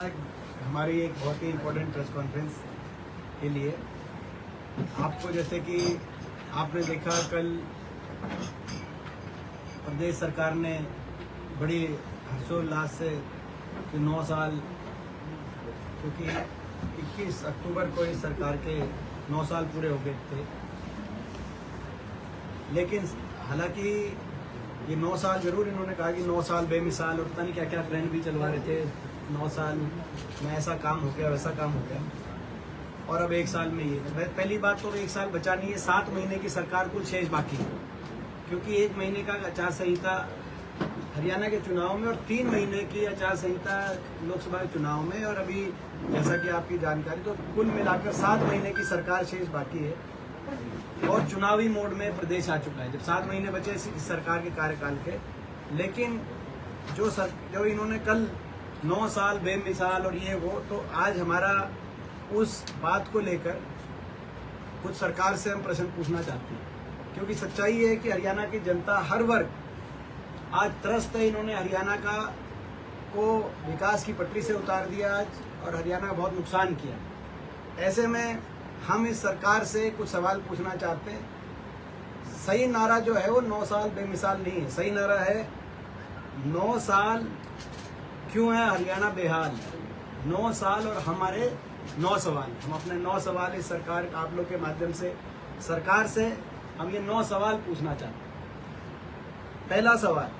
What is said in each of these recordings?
हमारी एक बहुत ही इम्पोर्टेंट प्रेस कॉन्फ्रेंस के लिए आपको, जैसे कि आपने देखा कल प्रदेश सरकार ने बड़ी हर्षोल्लास से कि 9 साल, क्योंकि 21 अक्टूबर को इस सरकार के 9 साल पूरे हो गए थे। लेकिन हालांकि ये 9 साल जरूर, इन्होंने कहा कि 9 साल बेमिसाल, और पता नहीं क्या क्या ट्रेंड भी चलवा रहे थे। 9 साल में ऐसा काम हो गया, वैसा काम हो गया, और अब 1 साल में ये। पहली बात तो 1 साल बचा नहीं है, 7 महीने की सरकार कुल शेष बाकी है, क्योंकि 1 महीने का आचार संहिता हरियाणा के चुनाव में और 3 महीने की आचार संहिता लोकसभा के चुनाव में, और अभी जैसा कि आपकी जानकारी, तो कुल मिलाकर 7 महीने की सरकार शेष बाकी है और चुनावी मोड में प्रदेश आ चुका है। जब 7 महीने बचे इस सरकार के कार्यकाल के, लेकिन जो इन्होंने कल 9 साल बेमिसाल और ये वो, तो आज हमारा उस बात को लेकर कुछ सरकार से हम प्रश्न पूछना चाहते हैं, क्योंकि सच्चाई है कि हरियाणा की जनता हर वर्ग आज त्रस्त है। इन्होंने हरियाणा को विकास की पटरी से उतार दिया आज, और हरियाणा का बहुत नुकसान किया। ऐसे में हम इस सरकार से कुछ सवाल पूछना चाहते हैं। सही नारा जो है वो 9 साल बेमिसाल नहीं है, सही नारा है 9 साल क्यों है हरियाणा बेहाल। 9 साल और हमारे 9 सवाल, हम अपने 9 सवाल इस सरकार, आप लोग के माध्यम से सरकार से हम ये 9 सवाल पूछना चाहते हैं। पहला सवाल,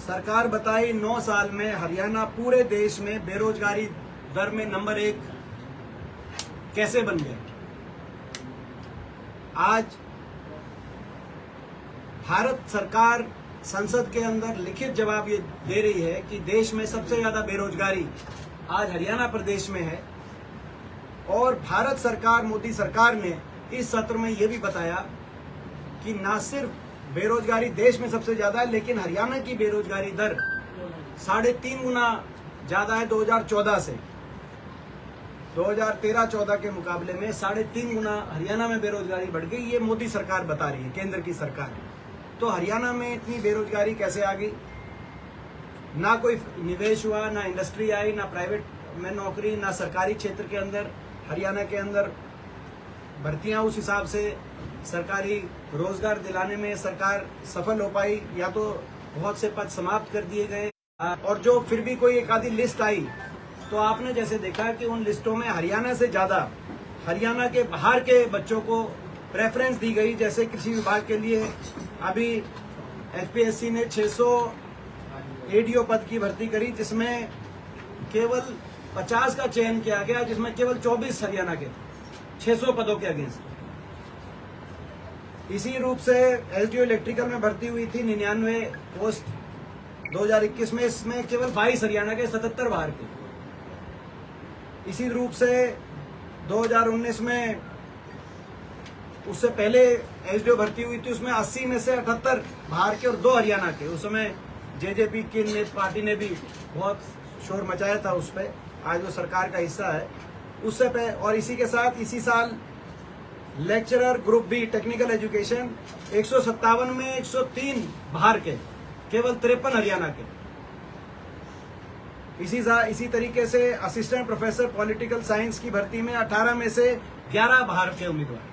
सरकार बताई 9 साल में हरियाणा पूरे देश में बेरोजगारी दर में नंबर 1 कैसे बन गया। आज भारत सरकार संसद के अंदर लिखित जवाब ये दे रही है कि देश में सबसे ज्यादा बेरोजगारी आज हरियाणा प्रदेश में है, और भारत सरकार, मोदी सरकार ने इस सत्र में ये भी बताया कि ना सिर्फ बेरोजगारी देश में सबसे ज्यादा है, लेकिन हरियाणा की बेरोजगारी दर 3.5 गुना ज्यादा है 2014 से। 2013-14 के मुकाबले में 3.5 गुना हरियाणा में बेरोजगारी बढ़ गई। ये मोदी सरकार बता रही है, केंद्र की सरकार। तो हरियाणा में इतनी बेरोजगारी कैसे आ गई? ना कोई निवेश हुआ, ना इंडस्ट्री आई, ना प्राइवेट में नौकरी, ना सरकारी क्षेत्र के अंदर हरियाणा के अंदर भर्तियां उस हिसाब से सरकारी रोजगार दिलाने में सरकार सफल हो पाई, या तो बहुत से पद समाप्त कर दिए गए। और जो फिर भी कोई एक आधी लिस्ट आई, तो आपने जैसे देखा कि उन लिस्टों में हरियाणा से ज्यादा हरियाणा के बाहर के बच्चों को प्रेफरेंस दी गई। जैसे कृषि विभाग के लिए अभी एचपीएससी ने 600 एडीओ पद की भर्ती करी, जिसमें केवल 50 का चयन किया गया, जिसमें केवल 24 हरियाणा के 600 पदों के अगेंस्ट। इसी रूप से एसडीओ इलेक्ट्रिकल में भर्ती हुई थी 99 पोस्ट 2021 में, इसमें केवल 22 हरियाणा के, 77 बाहर के। इसी रूप से 2019 में उससे पहले एसडीओ भर्ती हुई थी, उसमें 80 में से 78 बाहर के और 2 हरियाणा के। उस समय जेजेपी की पार्टी ने भी बहुत शोर मचाया था उस पर, आज वो सरकार का हिस्सा है उससे पे। और इसी के साथ इसी साल lecturer group B technical education 157 में 103 बाहर के, केवल 53 हरियाणा के। इसी तरीके से असिस्टेंट प्रोफेसर पॉलिटिकल साइंस की भर्ती में 18 में से 11 बाहर के उम्मीदवार,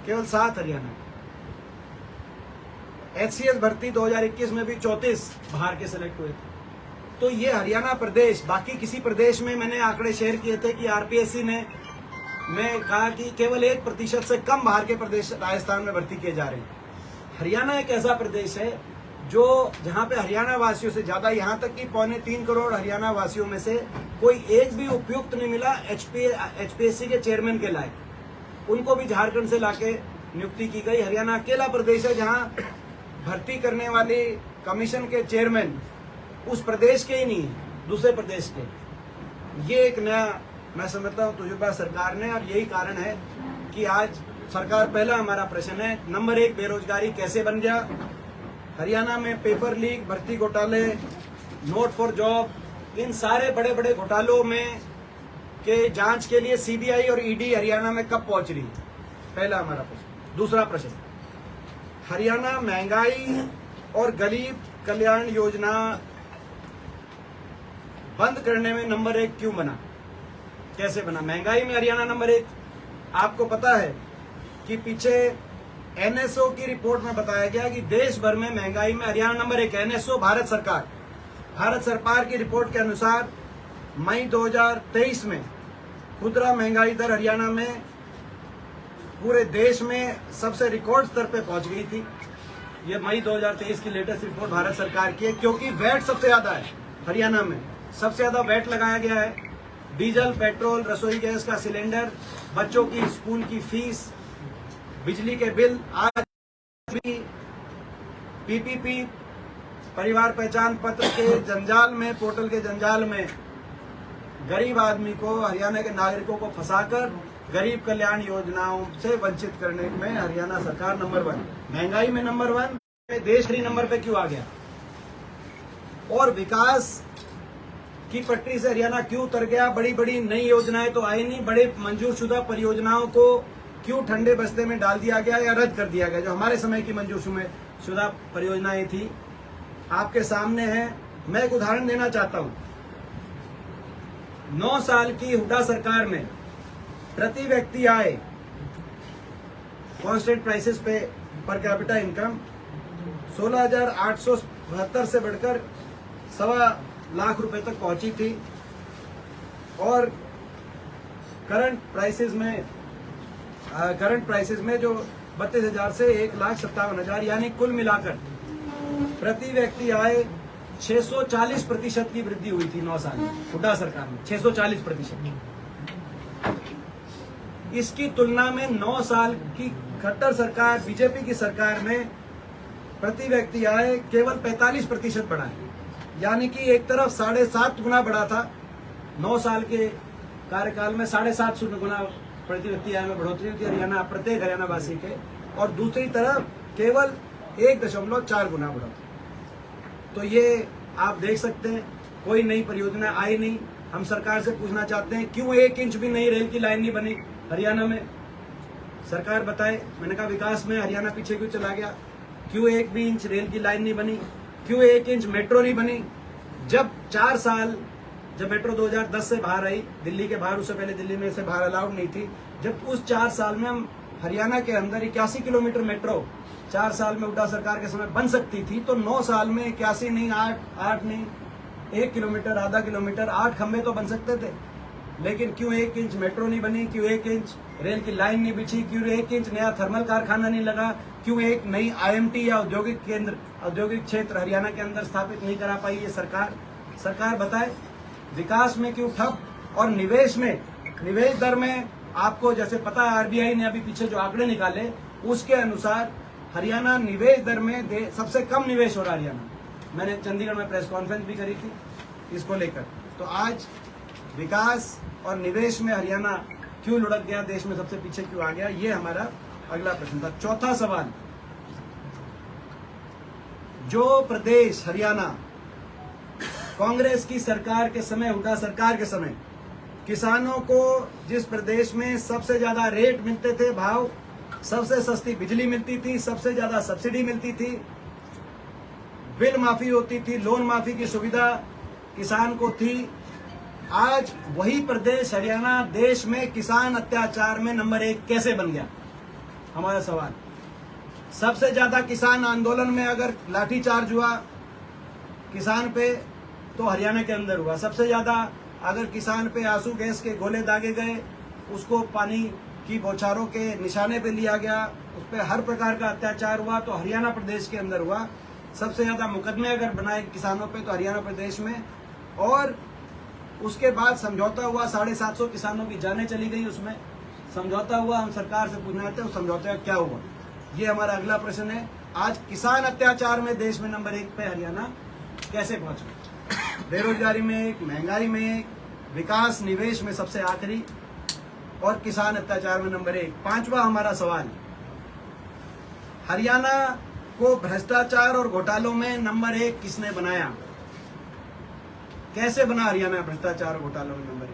केवल 7 हरियाणा। एचसीएस भर्ती 2021 में भी 34 बाहर के सिलेक्ट हुए थे। तो ये हरियाणा प्रदेश, बाकी किसी प्रदेश में मैंने आंकड़े शेयर किए थे कि आरपीएससी ने मैं कहा कि केवल 1% से कम बाहर के प्रदेश राजस्थान में भर्ती किए जा रहे हैं। हरियाणा एक ऐसा प्रदेश है जो जहां पे हरियाणा वासियों से ज्यादा, यहां तक कि 3.25 करोड़ हरियाणा वासियों में से कोई एक भी उपयुक्त नहीं मिला एचपीएससी के चेयरमैन के लायक। उनको भी झारखंड से लाके नियुक्ति की गई। हरियाणा अकेला प्रदेश है जहां भर्ती करने वाले कमीशन के चेयरमैन उस प्रदेश के ही नहीं, दूसरे प्रदेश के। ये एक नया, मैं समझता हूँ, तजुर्बा सरकार ने, और यही कारण है कि आज सरकार, पहला हमारा प्रश्न है, नंबर 1 बेरोजगारी कैसे बन गया हरियाणा में। पेपर लीक, भर्ती घोटाले, नोट फॉर जॉब, इन सारे बड़े बड़े घोटालों में के जांच के लिए सीबीआई और ईडी हरियाणा में कब पहुंच रही है, पहला हमारा प्रश्न। दूसरा प्रश्न, हरियाणा महंगाई और गरीब कल्याण योजना बंद करने में नंबर 1 क्यों बना, कैसे बना? महंगाई में हरियाणा नंबर 1। आपको पता है कि पीछे एनएसओ की रिपोर्ट में बताया गया कि देश भर में महंगाई में हरियाणा नंबर 1 है। एनएसओ भारत सरकार की रिपोर्ट के अनुसार मई 2023 में खुदरा महंगाई दर हरियाणा में पूरे देश में सबसे रिकॉर्ड स्तर पे पहुंच गई थी। ये मई 2023 की लेटेस्ट रिपोर्ट भारत सरकार की है, क्योंकि वैट सबसे ज्यादा है हरियाणा में, सबसे ज्यादा वैट लगाया गया है। डीजल, पेट्रोल, रसोई गैस का सिलेंडर, बच्चों की स्कूल की फीस, बिजली के बिल। आज भी पीपीपी परिवार पहचान पत्र के जंजाल में, पोर्टल के जंजाल में गरीब आदमी को, हरियाणा के नागरिकों को फंसाकर गरीब कल्याण योजनाओं से वंचित करने में हरियाणा सरकार नंबर 1, महंगाई में नंबर 1, देश 3 नंबर पे क्यों आ गया? और विकास की पटरी से हरियाणा क्यों उतर गया? बड़ी बड़ी नई योजनाएं तो आई नहीं, बड़े मंजूर शुदा परियोजनाओं को क्यों ठंडे बस्ते में डाल दिया गया या रद्द कर दिया गया? जो हमारे समय की मंजूर शुदा परियोजनाएं थी आपके सामने है। मैं एक उदाहरण देना चाहता हूं। 9 साल की हुड्डा सरकार में प्रति व्यक्ति आय कांस्टेंट प्राइसेस पे पर कैपिटा इनकम 16,872 से बढ़कर 1.25 लाख रुपए तक पहुंची थी, और करंट प्राइसेस में जो 32,000 से 1,57,000, यानी कुल मिलाकर प्रति व्यक्ति आय 640% की वृद्धि हुई थी 9 साल में हुड्डा सरकार में, 640%। इसकी तुलना में 9 साल की खट्टर सरकार, बीजेपी की सरकार में प्रति व्यक्ति आय केवल 45% बढ़ा है, यानी कि एक तरफ 7.5 गुना बढ़ा था 9 साल के कार्यकाल में, 7.5 गुना प्रति व्यक्ति आय में बढ़ोतरी हुई थी हरियाणा, प्रत्येक हरियाणावासी के, और दूसरी तरफ केवल 1.4 गुना बढ़ोतरी। तो ये आप देख सकते हैं, कोई नई परियोजना आई नहीं। हम सरकार से पूछना चाहते हैं, क्यों 1 इंच भी नई रेल की लाइन नहीं बनी हरियाणा में? सरकार बताए। मैंने कहा विकास में हरियाणा पीछे क्यों चला गया? क्यों 1 भी इंच रेल की लाइन नहीं बनी? क्यों 1 इंच मेट्रो नहीं बनी? जब 4 साल, जब मेट्रो 2010 से बाहर आई दिल्ली के बाहर, उससे पहले दिल्ली में से बाहर अलाउड नहीं थी, जब उस 4 साल में हम हरियाणा के अंदर 81 किलोमीटर मेट्रो 4 साल में हुड्डा सरकार के समय बन सकती थी, तो 9 साल में 81 नहीं, 8 नहीं, 1 किलोमीटर, आधा किलोमीटर, 8 खंबे तो बन सकते थे। लेकिन क्यों 1 इंच मेट्रो नहीं बनी? क्यों 1 इंच रेल की लाइन नहीं बिछी? क्यों 1 इंच नया थर्मल कारखाना नहीं लगा? क्यों एक नई आईएमटी या औद्योगिक केंद्र, औद्योगिक क्षेत्र हरियाणा के अंदर स्थापित नहीं करा पाई ये सरकार बताए। विकास में क्यों ठप? और निवेश में, निवेश दर में आपको जैसे पता है, आरबीआई ने अभी पीछे जो आंकड़े निकाले उसके अनुसार हरियाणा निवेश दर में सबसे कम निवेश हो रहा है हरियाणा। मैंने चंडीगढ़ में प्रेस कॉन्फ्रेंस भी करी थी इसको लेकर। तो आज विकास और निवेश में हरियाणा क्यों लुढ़क गया, देश में सबसे पीछे क्यों आ गया, ये हमारा अगला प्रश्न था। चौथा सवाल, जो प्रदेश हरियाणा कांग्रेस की सरकार के समय, हुड्डा सरकार के समय, किसानों को जिस प्रदेश में सबसे ज्यादा रेट मिलते थे, भाव, सबसे सस्ती बिजली मिलती थी, सबसे ज्यादा सब्सिडी मिलती थी, बिल माफी होती थी, लोन माफी की सुविधा किसान को थी, आज वही प्रदेश हरियाणा देश में किसान अत्याचार में नंबर 1 कैसे बन गया? हमारा सवाल। सबसे ज्यादा किसान आंदोलन में अगर लाठीचार्ज हुआ किसान पे तो हरियाणा के अंदर हुआ। सबसे ज्यादा अगर किसान पे आंसू गैस के गोले दागे गए, उसको पानी की बौछारों के निशाने पे लिया गया, उस पर हर प्रकार का अत्याचार हुआ तो हरियाणा प्रदेश के अंदर हुआ। सबसे ज्यादा मुकदमे अगर बनाए किसानों पे तो हरियाणा प्रदेश में, और उसके बाद समझौता हुआ, 750 किसानों की जानें चली गई, उसमें समझौता हुआ। हम सरकार से पूछना चाहते हैं उस समझौते का क्या हुआ? ये हमारा अगला प्रश्न है। आज किसान अत्याचार में देश में नंबर 1 पे हरियाणा कैसे पहुंचा? बेरोजगारी में 1, महंगाई में 1, विकास निवेश में सबसे आखिरी, और किसान अत्याचार में नंबर 1। 5वां हमारा सवाल, हरियाणा को भ्रष्टाचार और घोटालों में नंबर 1 किसने बनाया? कैसे बना हरियाणा भ्रष्टाचार और घोटालों में नंबर 1?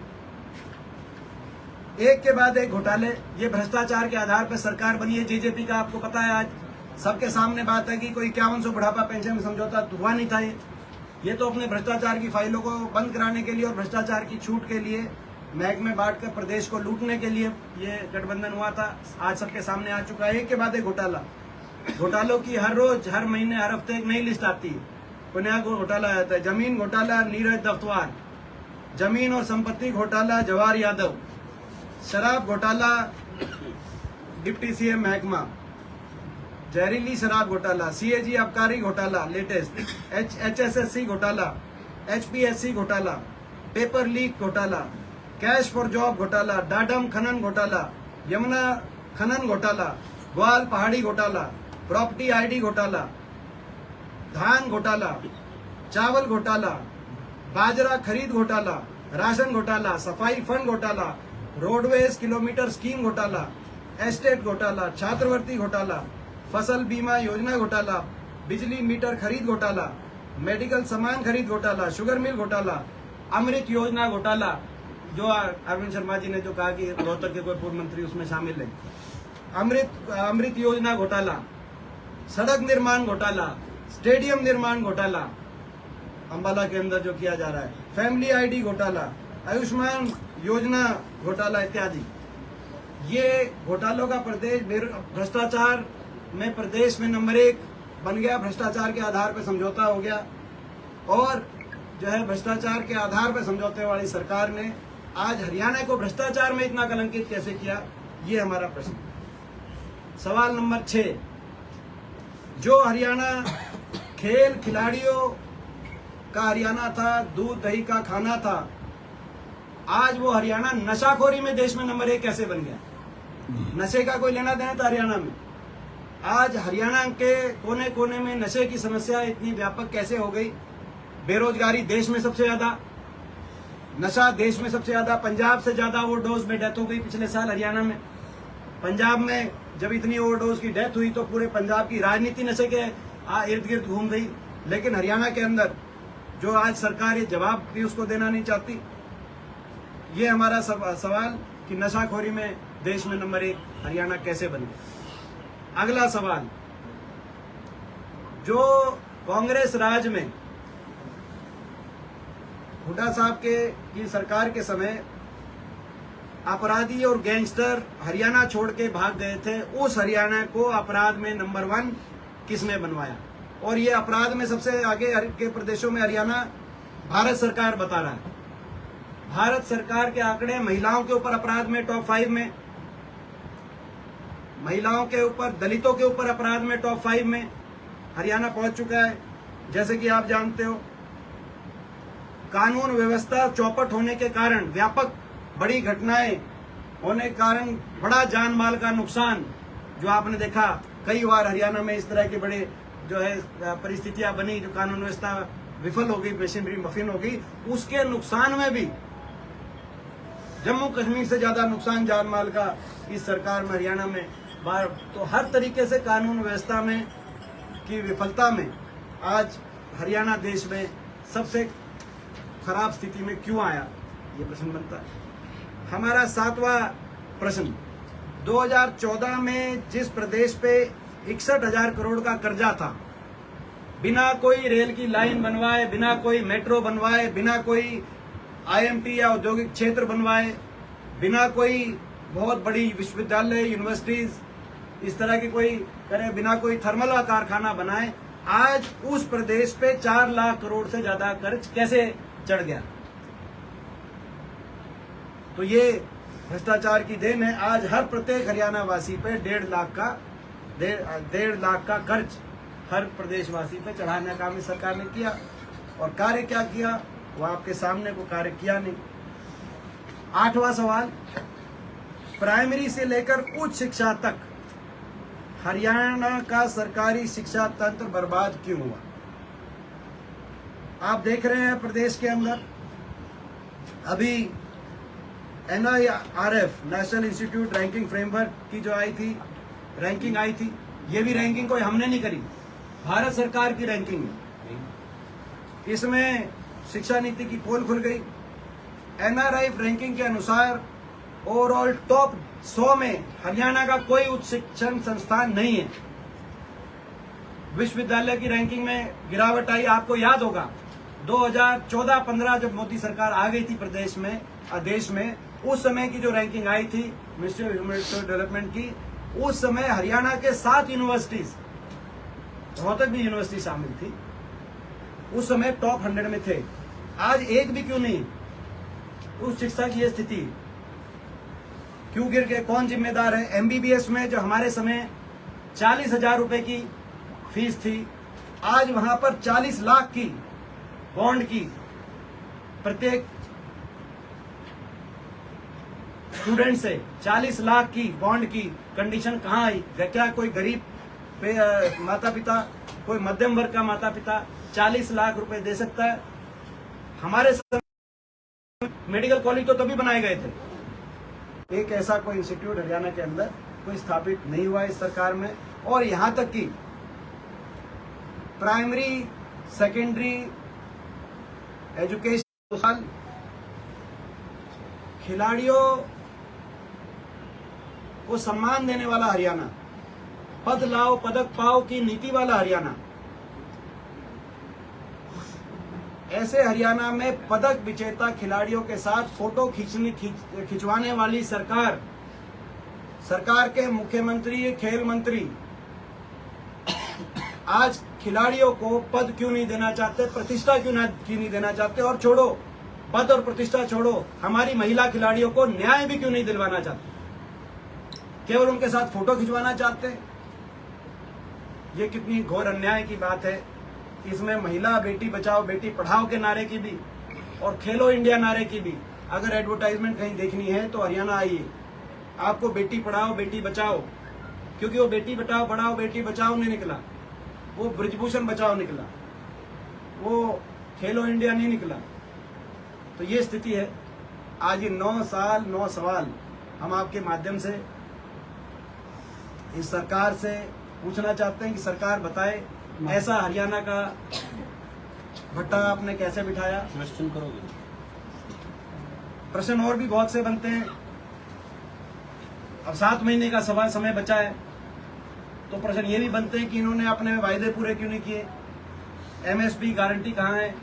एक के बाद एक घोटाले, ये भ्रष्टाचार के आधार पर सरकार बनी है जेजेपी का। आपको पता है, आज सबके सामने बात है कि कोई 5100 बुढ़ापा पेंशन समझौता हुआ नहीं था। ये ये तो अपने भ्रष्टाचार की फाइलों को बंद कराने के लिए और भ्रष्टाचार की छूट के लिए महकमे बांटकर प्रदेश को लूटने के लिए ये गठबंधन हुआ था। आज सबके सामने आ चुका है एक के बाद एक घोटाला। घोटालों की हर रोज, हर महीने, हर हफ्ते एक नई लिस्ट आती है, कोई नया घोटाला आता है। जमीन घोटाला नीरज दफ्तवार, जमीन और संपत्ति घोटाला जवाहर यादव, शराब घोटाला डिप्टी सीएम महकमा, जहरीली शराब घोटाला, सीएजी आबकारी घोटाला लेटेस्ट, HSSC घोटाला, HPSC घोटाला, पेपर लीक घोटाला, कैश फॉर जॉब घोटाला, डाडम खनन घोटाला, यमुना खनन घोटाला, ग्वाल पहाड़ी घोटाला, प्रॉपर्टी ID घोटाला, धान घोटाला, चावल घोटाला, बाजरा खरीद घोटाला, राशन घोटाला, सफाई फंड घोटाला, रोडवेज किलोमीटर स्कीम घोटाला, एस्टेट घोटाला, छात्रवृत्ति घोटाला, फसल बीमा योजना घोटाला, बिजली मीटर खरीद घोटाला, मेडिकल सामान खरीद घोटाला, शुगर मिल घोटाला, अमृत योजना घोटाला, जो अरविंद शर्मा जी ने जो कहा कि रोहतक के कोई पूर्व मंत्री उसमें शामिल है, अमृत योजना घोटाला, सड़क निर्माण घोटाला, स्टेडियम निर्माण घोटाला अंबाला के अंदर जो किया जा रहा है, फैमिली ID घोटाला, आयुष्मान योजना घोटाला इत्यादि। ये घोटालों का प्रदेश, भ्रष्टाचार में प्रदेश में नंबर 1 बन गया। भ्रष्टाचार के आधार पर समझौता हो गया और जो है भ्रष्टाचार के आधार पर समझौते वाली सरकार ने आज हरियाणा को भ्रष्टाचार में इतना कलंकित कैसे किया, ये हमारा प्रश्न। सवाल नंबर 6, जो हरियाणा खेल खिलाड़ियों का हरियाणा था, दूध दही का खाना था, आज वो हरियाणा नशाखोरी में देश में नंबर 1 कैसे बन गया? नशे का कोई लेना देना था हरियाणा में? आज हरियाणा के कोने कोने में नशे की समस्या इतनी व्यापक कैसे हो गई? बेरोजगारी देश में सबसे ज्यादा, नशा देश में सबसे ज्यादा, पंजाब से ज्यादा ओवरडोज में डेथ हो गई पिछले साल हरियाणा में। पंजाब में जब इतनी ओवरडोज की डेथ हुई तो पूरे पंजाब की राजनीति नशे के इर्द गिर्द घूम गई, लेकिन हरियाणा के अंदर जो आज सरकार ये जवाब भी उसको देना नहीं चाहती। ये हमारा सवाल कि नशाखोरी में देश में नंबर 1 हरियाणा कैसे बन गया। अगला सवाल, जो कांग्रेस राज में हुड्डा साहब की सरकार के समय अपराधी और गैंगस्टर हरियाणा छोड़ के भाग गए थे, उस हरियाणा को अपराध में नंबर 1 किसने बनवाया? और ये अपराध में सबसे आगे के प्रदेशों में हरियाणा भारत सरकार बता रहा है। भारत सरकार के आंकड़े महिलाओं के ऊपर अपराध में टॉप 5 में, महिलाओं के ऊपर, दलितों के ऊपर अपराध में टॉप 5 में हरियाणा पहुंच चुका है। जैसे कि आप जानते हो, कानून व्यवस्था चौपट होने के कारण, व्यापक बड़ी घटनाएं होने के कारण बड़ा जान माल का नुकसान जो आपने देखा, कई बार हरियाणा में इस तरह के बड़े जो है परिस्थितियां बनी, जो कानून व्यवस्था विफल हो गई, मशीनरी मफिन हो गई, उसके नुकसान में भी जम्मू कश्मीर से ज्यादा नुकसान जान माल का इस सरकार में हरियाणा में बार। तो हर तरीके से कानून व्यवस्था में की विफलता में आज हरियाणा देश में सबसे खराब स्थिति में क्यों आया, ये प्रश्न बनता है। हमारा 7वां प्रश्न, 2014 में जिस प्रदेश पे 61,000 करोड़ का कर्जा था, बिना कोई रेल की लाइन बनवाए, बिना कोई मेट्रो बनवाए, बिना कोई IMT या औद्योगिक क्षेत्र बनवाए, बिना कोई बहुत बड़ी विश्वविद्यालय, यूनिवर्सिटीज इस तरह की कोई करे, बिना कोई थर्मल का कारखाना बनाए, आज उस प्रदेश पे 4 लाख करोड़ से ज्यादा कर्ज कैसे चढ़ गया? तो ये भ्रष्टाचार की देन है। आज हर प्रत्येक हरियाणा वासी पे 1.5 लाख का कर्ज हर प्रदेशवासी पे चढ़ाने का काम इस सरकार ने किया। और कार्य क्या किया वो आपके सामने, को कार्य किया नहीं। 8वां सवाल, प्राइमरी से लेकर उच्च शिक्षा तक हरियाणा का सरकारी शिक्षा तंत्र बर्बाद क्यों हुआ? आप देख रहे हैं प्रदेश के अंदर अभी NIRF, national institute ranking framework की जो आई थी, रैंकिंग आई थी, ये भी रैंकिंग कोई हमने नहीं करी, भारत सरकार की रैंकिंग है। इसमें शिक्षा नीति की पोल खुल गई। NRF रैंकिंग के अनुसार ओवरऑल टॉप 100 में हरियाणा का कोई उच्च शिक्षण संस्थान नहीं है। विश्वविद्यालय की रैंकिंग में गिरावट आई, आपको याद होगा 2014-15 जब मोदी सरकार आ गई थी देश में, उस समय की जो रैंकिंग आई थी ministry of human resource development की, उस समय हरियाणा के 7 यूनिवर्सिटीज, रोहतक भी यूनिवर्सिटी शामिल थी, उस समय टॉप 100 में थे। आज एक भी क्यों नहीं? उस शिक्षा की ये स्थिति क्यों गिर गए? कौन जिम्मेदार है? एमबीबीएस में जो हमारे समय 40,000 रुपए की फीस थी, आज वहां पर 40 लाख की बॉन्ड की प्रत्येक स्टूडेंट से 40 लाख की बॉन्ड की कंडीशन कहां आई? क्या कोई गरीब माता पिता, कोई मध्यम वर्ग का माता पिता 40 लाख रुपए दे सकता है? हमारे मेडिकल कॉलेज तो तभी बनाए गए थे। एक ऐसा कोई इंस्टीट्यूट हरियाणा के अंदर कोई स्थापित नहीं हुआ इस सरकार में। और यहां तक कि प्राइमरी सेकेंडरी एजुकेशन, खिलाड़ियों को सम्मान देने वाला हरियाणा, पद लाओ पदक पाओ की नीति वाला हरियाणा, ऐसे हरियाणा में पदक विजेता खिलाड़ियों के साथ फोटो खिंचवाने वाली सरकार के मुख्यमंत्री, खेल मंत्री आज खिलाड़ियों को पद क्यों नहीं देना चाहते, प्रतिष्ठा क्यों नहीं देना चाहते? और छोड़ो पद और प्रतिष्ठा छोड़ो, हमारी महिला खिलाड़ियों को न्याय भी क्यों नहीं दिलवाना चाहते? केवल उनके साथ फोटो खिंचवाना चाहते? ये कितनी घोर अन्याय की बात है। इसमें महिला बेटी बचाओ बेटी पढ़ाओ के नारे की भी और खेलो इंडिया नारे की भी अगर एडवर्टाइजमेंट कहीं देखनी है तो हरियाणा आइए, आपको बेटी पढ़ाओ बेटी बचाओ, क्योंकि वो बेटी पढ़ाओ बेटी बचाओ नहीं निकला, वो ब्रिजभूषण बचाओ निकला, वो खेलो इंडिया नहीं निकला। तो ये स्थिति है। आज ये 9 साल 9 सवाल हम आपके माध्यम से इस सरकार से पूछना चाहते हैं कि सरकार बताए, ऐसा हरियाणा का भट्टा आपने कैसे बिठाया? क्वेश्चन करोगे? प्रश्न और भी बहुत से बनते हैं। अब 7 महीने का समय बचा है तो प्रश्न ये भी बनते हैं कि इन्होंने अपने वायदे पूरे क्यों नहीं किए? एमएसपी गारंटी कहाँ है?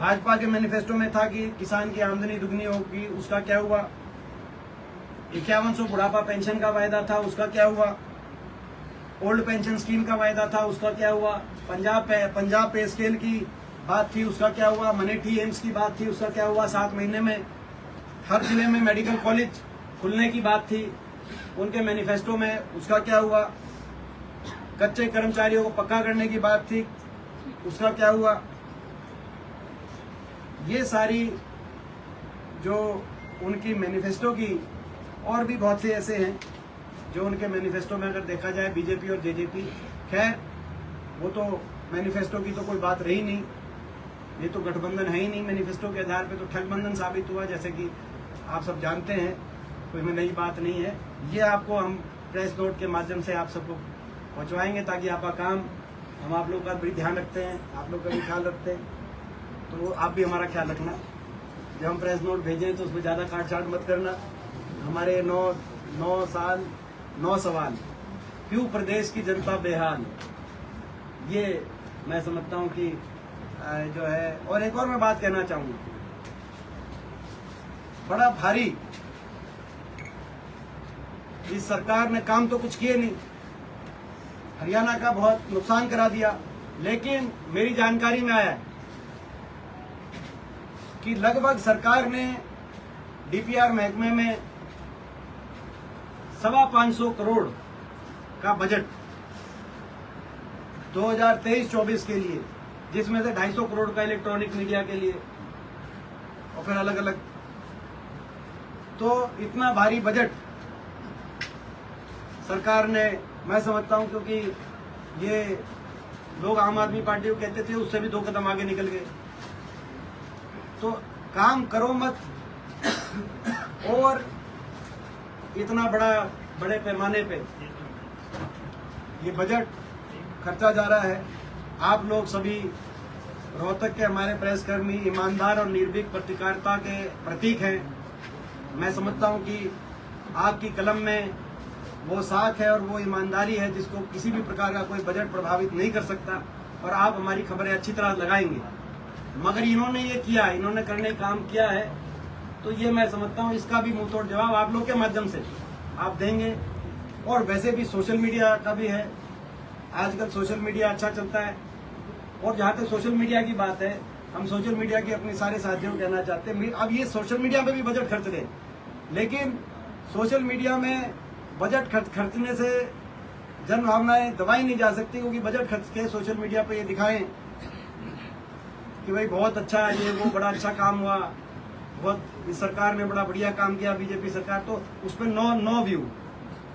भाजपा के मैनिफेस्टो में था कि किसान की आमदनी दुगनी होगी, उसका क्या हुआ? 5100 बुढ़ापा पेंशन का वायदा था, उसका क्या हुआ? ओल्ड पेंशन स्कीम का वायदा था, उसका क्या हुआ? पंजाब पे स्केल की बात थी, उसका क्या हुआ? मनेठी एम्स की बात थी, उसका क्या हुआ? 7 महीने में हर जिले में मेडिकल कॉलेज खुलने की बात थी उनके मैनिफेस्टो में, उसका क्या हुआ? कच्चे कर्मचारियों को पक्का करने की बात थी, उसका क्या हुआ? ये सारी जो उनकी मैनिफेस्टो की और भी बहुत से ऐसे हैं जो उनके मैनिफेस्टो में अगर देखा जाए बीजेपी और जेजेपी, खैर वो तो मैनिफेस्टो की तो कोई बात रही नहीं, ये तो गठबंधन है ही नहीं। मैनिफेस्टो के आधार पे तो ठगबंधन साबित हुआ, जैसे कि आप सब जानते हैं, कोई में नई बात नहीं है। ये आपको हम प्रेस नोट के माध्यम से आप सबको पहुंचवाएंगे ताकि आपका काम, हम आप लोग का भी ध्यान रखते हैं, आप लोग का भी ख्याल रखते हैं, तो आप भी हमारा ख्याल रखना। जब हम प्रेस नोट भेजें तो उसमें ज़्यादा काट छाट मत करना। हमारे 9 साल 9 सवाल, क्यों प्रदेश की जनता बेहाल, ये मैं समझता हूं कि जो है। और एक और मैं बात कहना चाहूंगा, बड़ा भारी इस सरकार ने काम तो कुछ किए नहीं, हरियाणा का बहुत नुकसान करा दिया, लेकिन मेरी जानकारी में आया है कि लगभग सरकार ने डीपीआर महकमे में 525 करोड़ का बजट 2023-24 के लिए, जिसमें से 250 करोड़ का इलेक्ट्रॉनिक मीडिया के लिए और फिर अलग अलग, तो इतना भारी बजट सरकार ने, मैं समझता हूं, क्योंकि ये लोग आम आदमी पार्टी को कहते थे, उससे भी 2 कदम आगे निकल गए। तो काम करो मत, और इतना बड़े पैमाने पे ये बजट खर्चा जा रहा है। आप लोग सभी रोहतक के हमारे प्रेस कर्मी ईमानदार और निर्भीक पत्रकारिता के प्रतीक हैं। मैं समझता हूं कि आपकी कलम में वो साख है और वो ईमानदारी है जिसको किसी भी प्रकार का कोई बजट प्रभावित नहीं कर सकता। और आप हमारी खबरें अच्छी तरह लगाएंगे। मगर इन्होंने ये किया, इन्होंने करने काम किया है, तो ये मैं समझता हूँ इसका भी मुंह तोड़ जवाब आप लोग के माध्यम से आप देंगे। और वैसे भी सोशल मीडिया का भी है, आजकल सोशल मीडिया अच्छा चलता है। और जहाँ तक सोशल मीडिया की बात है, हम सोशल मीडिया के अपने सारे साथियों को कहना चाहते हैं, अब ये सोशल मीडिया पे भी बजट खर्च रहे, लेकिन सोशल मीडिया में बजट खर्चने से जन भावनाएं दबाई नहीं जा सकती, क्योंकि बजट खर्च के सोशल मीडिया पे ये दिखाएं कि भाई बहुत अच्छा है, ये वो बड़ा अच्छा काम हुआ, बहुत इस सरकार ने बड़ा बढ़िया काम किया, बीजेपी सरकार, तो उस पर नो व्यू।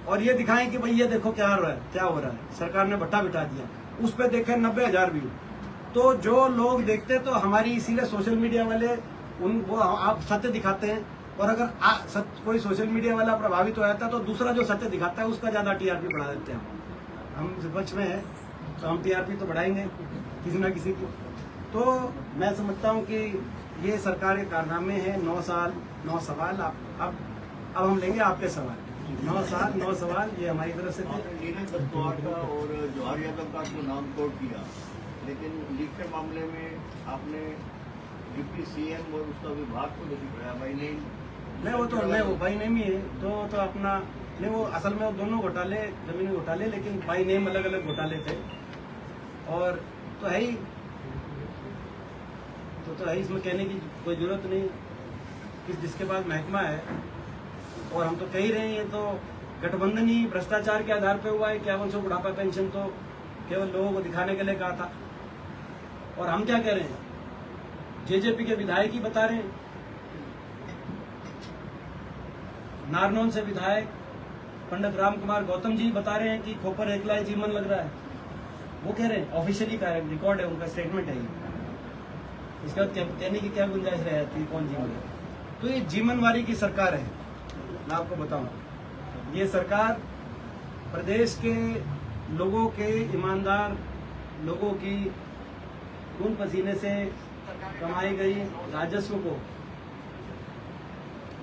और ये दिखाएं कि भाई ये देखो क्या हो रहा है, सरकार ने भट्टा बिठा दिया, उस पर देखें 90,000 व्यू। तो जो लोग देखते तो हमारी, इसीलिए सोशल मीडिया वाले वो आप सत्य दिखाते हैं, और अगर कोई सोशल मीडिया वाला प्रभावित हो जाता है तो दूसरा जो सत्य दिखाता है उसका ज्यादा टीआरपी बढ़ा देते हैं। हम विपक्ष में है तो हम टीआरपी तो बढ़ाएंगे किसी ना किसी को। तो मैं समझता हूँ कि ये सरकार के कारनामे हैं। 9 साल 9 सवाल। अब हम लेंगे आपके सवाल। 9 साल 9 सवाल ये हमारी तरफ से थे। और जवाहर यादव का जो नाम तोड़ किया, लेकिन लीक के मामले में आपने डिप्टी सीएम और उसका विभाग को नहीं दिखाया। भाई नहीं वो तो नहीं, वो बाई नेम ही है, तो अपना नहीं, वो असल में वो दोनों घोटाले, जमीनी घोटाले, लेकिन बाई नेम अलग अलग घोटाले थे। और तो है ही, तो है इसमें कहने की कोई जरूरत नहीं कि जिसके पास महकमा है। और हम तो कह ही रहे हैं, ये तो गठबंधन ही भ्रष्टाचार के आधार पे हुआ है। 5100 बुढ़ापा पेंशन तो केवल लोगों को दिखाने के लिए कहा था। और हम क्या कह रहे हैं, जेजेपी के विधायक ही बता रहे हैं, नारनौल से विधायक पंडित राम कुमार गौतम जी बता रहे हैं कि खोपर एकलाई जीवन लग रहा है। वो कह रहे हैं, ऑफिशियली का रिकॉर्ड है, उनका स्टेटमेंट है। इसके बाद कहने की क्या गुंजाइश रहती, कौन जीवन है? तो ये जीवनवारी की सरकार है। मैं आपको बताऊं, ये सरकार प्रदेश के लोगों के, ईमानदार लोगों की खून पसीने से कमाई गई राजस्व को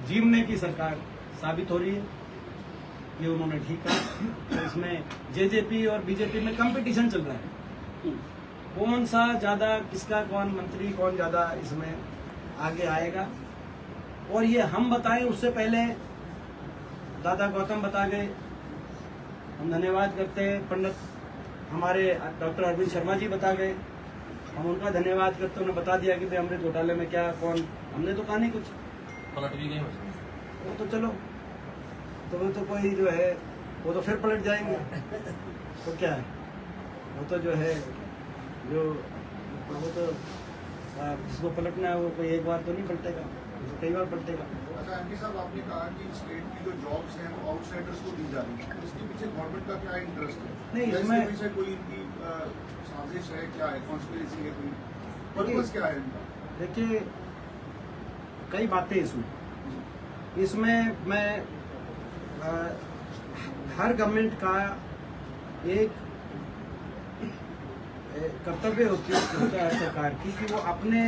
जीवने की सरकार साबित हो रही है। ये उन्होंने ठीक कहा। तो इसमें जेजेपी और बीजेपी में कंपटीशन चल रहा है, कौन सा ज्यादा, किसका कौन मंत्री, कौन ज्यादा इसमें आगे आएगा। और ये हम बताएं उससे पहले दादा गौतम बता गए। हम धन्यवाद करते हैं, पंडित हमारे डॉक्टर अरविंद शर्मा जी बता गए, हम उनका धन्यवाद करते। उन्होंने बता दिया कि भाई अमृत घोटाले में क्या, कौन, हमने तो कहा नहीं कुछ, पलट भी गए वो तो चलो, तो वो तो कोई जो है वो तो फिर पलट जाएंगे। तो क्या है, वो तो जो है जो वो तो जिसको पलटना है वो कोई एक बार तो नहीं पलटेगा, वो कई बार पलटेगा। अच्छा एमपी साहब, आपने कहा कि स्टेट की जो जॉब्स हैं वो आउटसाइडर्स को दी जा रही है, तो इसके पीछे गवर्नमेंट का क्या इंटरेस्ट है? नहीं, इसके इसमें पीछे कोई इनकी साजिश है, क्या है, कॉन्स्पिरेसी है, कोई पर्पस क्या है इनका? देखिए, कई बातें इसमें मैं हर गवर्नमेंट का एक कर्तव्य होता है सरकार की कि वो अपने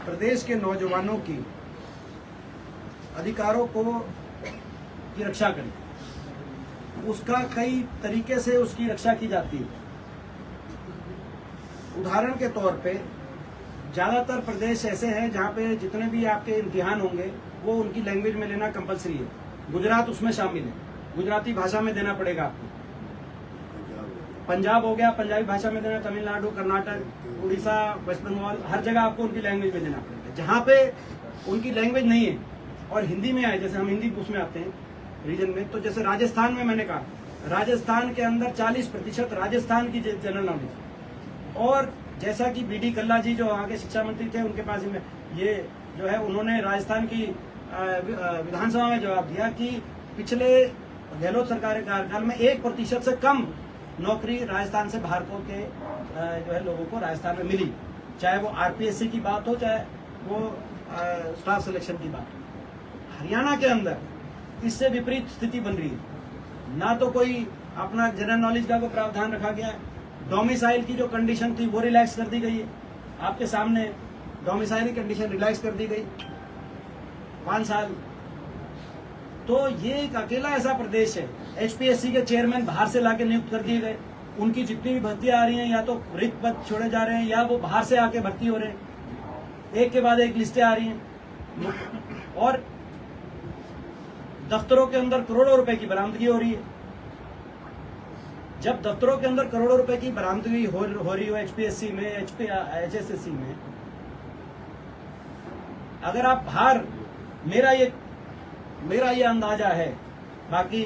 प्रदेश के नौजवानों की अधिकारों की रक्षा करे। उसका कई तरीके से उसकी रक्षा की जाती है। उदाहरण के तौर पे ज्यादातर प्रदेश ऐसे हैं जहाँ पे जितने भी आपके इम्तिहान होंगे वो उनकी लैंग्वेज में लेना कंपलसरी है। गुजरात उसमें शामिल है, गुजराती भाषा में देना पड़ेगा आपको। पंजाब हो गया, पंजाबी भाषा में देना, तमिलनाडु, कर्नाटक, उड़ीसा, वेस्ट बंगाल, हर जगह आपको उनकी लैंग्वेज में देना पड़ेगा। जहाँ पे उनकी लैंग्वेज नहीं है और हिंदी में आए, जैसे हम हिंदी उसमें आते हैं रीजन में, तो जैसे राजस्थान में मैंने कहा, राजस्थान के अंदर 40% राजस्थान की जनरल नॉलेज। और जैसा कि बीडी कल्ला जी जो आगे शिक्षा मंत्री थे, उनके पास ये जो है उन्होंने राजस्थान की विधानसभा में जवाब दिया कि पिछले गहलोत सरकार के कार्यकाल में 1% से कम नौकरी राजस्थान से बाहर को के जो है लोगों को राजस्थान में मिली, चाहे वो आरपीएससी की बात हो, चाहे वो स्टाफ सिलेक्शन की बात हो। हरियाणा के अंदर इससे विपरीत स्थिति बन रही है। ना तो कोई अपना जनरल नॉलेज का कोई प्रावधान रखा गया है, डोमिसाइल की जो कंडीशन थी वो रिलैक्स कर दी गई है। आपके सामने डोमिसाइल की कंडीशन रिलैक्स कर दी गई 5 साल। तो ये एक अकेला ऐसा प्रदेश है, एचपीएससी के चेयरमैन बाहर से लाके नियुक्त कर दिए गए, उनकी जितनी भी भर्तियां आ रही हैं या तो रिक्त पद छोड़े जा रहे हैं या वो बाहर से आके भर्ती हो रहे हैं। एक के बाद एक लिस्टें आ रही हैं और दफ्तरों के अंदर करोड़ों रुपए की बरामदगी हो रही है। जब दफ्तरों के अंदर करोड़ों रुपए की बरामदगी हो रही हो एचपीएससी में, एचएसएससी में, अगर आप बाहर, मेरा ये अंदाजा है, बाकी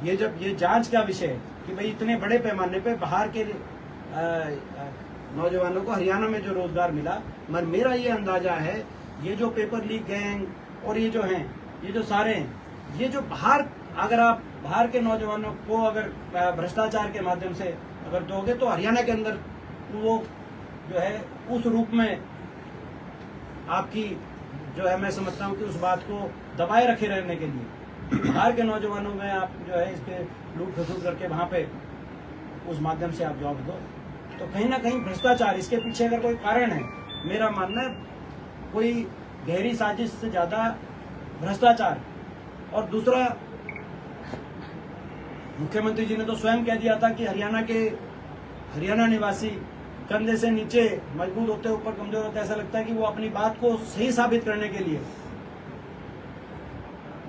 ये जब ये जांच का विषय है कि भाई इतने बड़े पैमाने पे बाहर के नौजवानों को हरियाणा में जो रोजगार मिला, मगर मेरा ये अंदाजा है ये जो पेपर लीक गैंग और ये जो हैं, ये जो सारे हैं, ये जो बाहर, अगर आप बाहर के नौजवानों को अगर भ्रष्टाचार के माध्यम से अगर दोगे तो हरियाणा के अंदर वो जो है उस रूप में आपकी जो है, मैं समझता हूँ कि उस बात को दबाए रखे रहने के लिए बाहर के नौजवानों में आप जो है इसके लूट खसूट करके वहां पे उस माध्यम से आप जॉब दो, तो कहीं ना कहीं भ्रष्टाचार इसके पीछे अगर कोई कारण है, मेरा मानना है कोई गहरी साजिश से ज्यादा भ्रष्टाचार। और दूसरा, मुख्यमंत्री जी ने तो स्वयं कह दिया था कि हरियाणा निवासी कंधे से नीचे मजबूत होते ऊपर कमजोर होते, ऐसा लगता है कि वो अपनी बात को सही साबित करने के लिए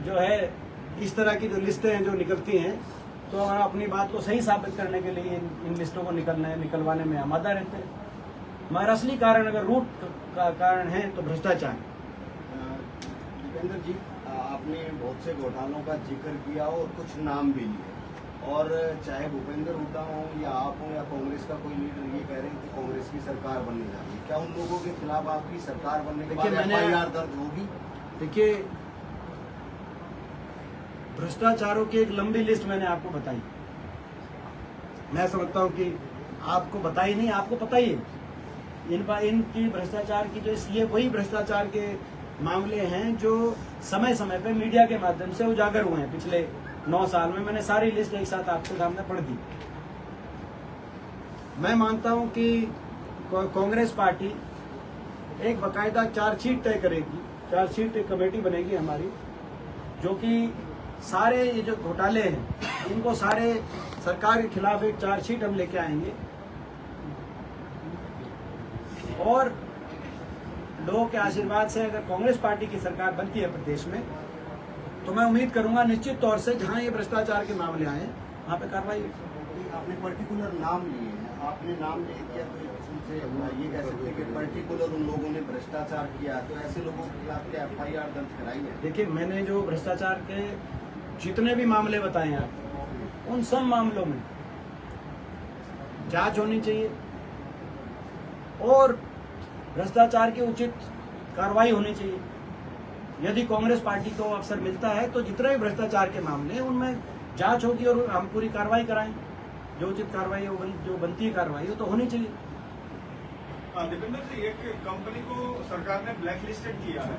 जो है इस तरह की जो लिस्टें हैं जो निकलती हैं, तो हम अपनी बात को सही साबित करने के लिए इन लिस्टों को निकलवाने में आमादा रहते हैं। मगर असली कारण अगर रूट का कारण है तो भ्रष्टाचार। भूपेंद्र जी, आपने बहुत से घोटालों का जिक्र किया और कुछ नाम भी लिए, और चाहे भूपेंद्र हुड्डा हो या आप हो या कांग्रेस का कोई लीडर ये कह रहे हैं कि कांग्रेस की सरकार बनने जा रही है, क्या उन लोगों के खिलाफ आपकी सरकार बनने के बाद एफआईआर दर्ज होगी? देखिए, भ्रष्टाचारों की एक लंबी लिस्ट मैंने आपको बताई, मैं समझता हूं कि आपको बताई नहीं, आपको पता ही है इनकी भ्रष्टाचार की, जो ये वही भ्रष्टाचार के मामले हैं जो समय समय पे मीडिया के माध्यम से उजागर हुए हैं पिछले 9 साल में। मैंने सारी लिस्ट एक साथ आपके सामने पढ़ दी। मैं मानता हूं कि कांग्रेस पार्टी एक बाकायदा चार्जशीट तय करेगी, चार्जशीट एक कमेटी बनेगी हमारी, जो कि सारे ये जो घोटाले हैं इनको सारे सरकार के खिलाफ एक चार्जशीट हम लेके आएंगे, और लोगों के आशीर्वाद से अगर कांग्रेस पार्टी की सरकार बनती है प्रदेश में, तो मैं उम्मीद करूंगा निश्चित तौर से जहां ये भ्रष्टाचार के मामले आए वहां पे कार्रवाई। आपने पर्टिकुलर नाम लिए हैं, आपने नाम ले दिया तो एक किस्म से ये कह सकते हैं कि पर्टिकुलर उन लोगों ने भ्रष्टाचार किया, तो ऐसे लोगों के खिलाफ क्या एफआईआर दर्ज कराई है? देखिए, मैंने जो भ्रष्टाचार के जितने भी मामले बताए हैं आपको, उन सब मामलों में जांच होनी चाहिए और भ्रष्टाचार की उचित कार्रवाई होनी चाहिए। यदि कांग्रेस पार्टी को अवसर मिलता है तो जितने भी भ्रष्टाचार के मामले हैं उनमें जांच होगी और हम पूरी कार्रवाई कराएं, जो उचित कार्रवाई हो, जो बनती है कार्रवाई हो तो होनी चाहिए। दीपेंद्र जी, एक कंपनी को सरकार ने ब्लैक लिस्टेड किया है,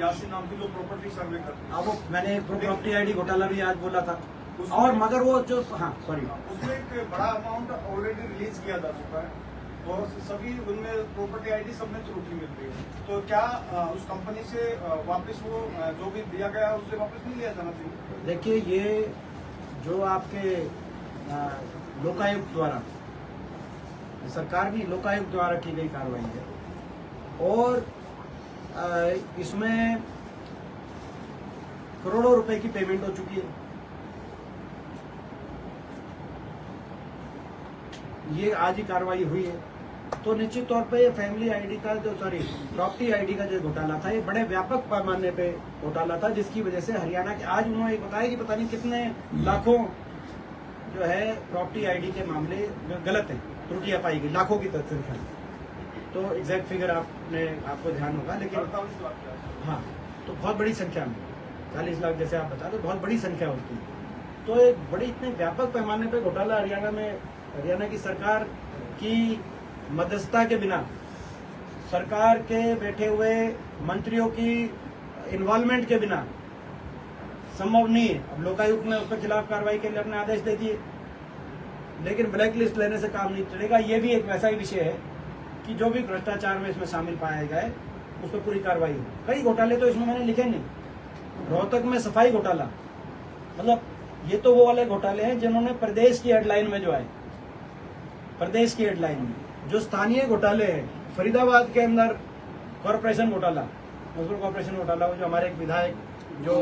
यासी नाम की, जो प्रॉपर्टी सर्वे करती है। वो मैंने प्रॉपर्टी आईडी घोटाला भी आज बोला था, और मगर वो जो सॉरी उसमें एक बड़ा अमाउंट ऑलरेडी रिलीज किया जा चुका है और सभी उनमें प्रॉपर्टी आईडी सब में त्रुटि मिल रही है, तो क्या उस कंपनी से वापस वो जो भी दिया गया है उससे वापस नहीं लिया जाना चाहिए? देखिए, ये जो आपके लोकायुक्त द्वारा, सरकार भी लोकायुक्त द्वारा की गई कार्रवाई है, और इसमें करोड़ों रुपए की पेमेंट हो चुकी है। ये आज ही कार्रवाई हुई है, तो निश्चित तौर पे ये फैमिली आईडी का जो प्रॉपर्टी आईडी का जो घोटाला था, ये बड़े व्यापक पैमाने पे घोटाला था, जिसकी वजह से हरियाणा के, आज उन्होंने बताया कि पता नहीं कितने लाखों जो है प्रॉपर्टी आईडी के मामले गलत है, त्रुटियां पाई गई, लाखों की संख्या। तो एग्जैक्ट फिगर आपको ध्यान होगा, लेकिन 48 लाख के आसपास। हाँ, तो बहुत बड़ी संख्या में 40 लाख जैसे आप बता, तो बहुत बड़ी संख्या होती है। तो एक बड़ी इतने व्यापक पैमाने पे घोटाला हरियाणा की सरकार की मध्यस्थता के बिना, सरकार के बैठे हुए मंत्रियों की इन्वॉल्वमेंट के बिना संभव नहीं है। अब लोकायुक्त ने उसके खिलाफ कार्रवाई के लिए अपने आदेश दे दिए, लेकिन ब्लैक लिस्ट लेने से काम नहीं चलेगा। ये भी एक वैसा ही विषय है कि जो भी भ्रष्टाचार में इसमें शामिल पाया गया उस पर पूरी कार्रवाई हो। कई घोटाले तो इसमें मैंने लिखे नहीं। रोहतक में सफाई घोटाला, मतलब ये तो वो वाले घोटाले हैं जिन्होंने प्रदेश की हेडलाइन में जो आए, प्रदेश की हेडलाइन में। जो स्थानीय घोटाले हैं, फरीदाबाद के अंदर कॉरपोरेशन घोटाला, म्यूनसिपल कॉरपोरेशन घोटाला, वो जो हमारे एक विधायक, जो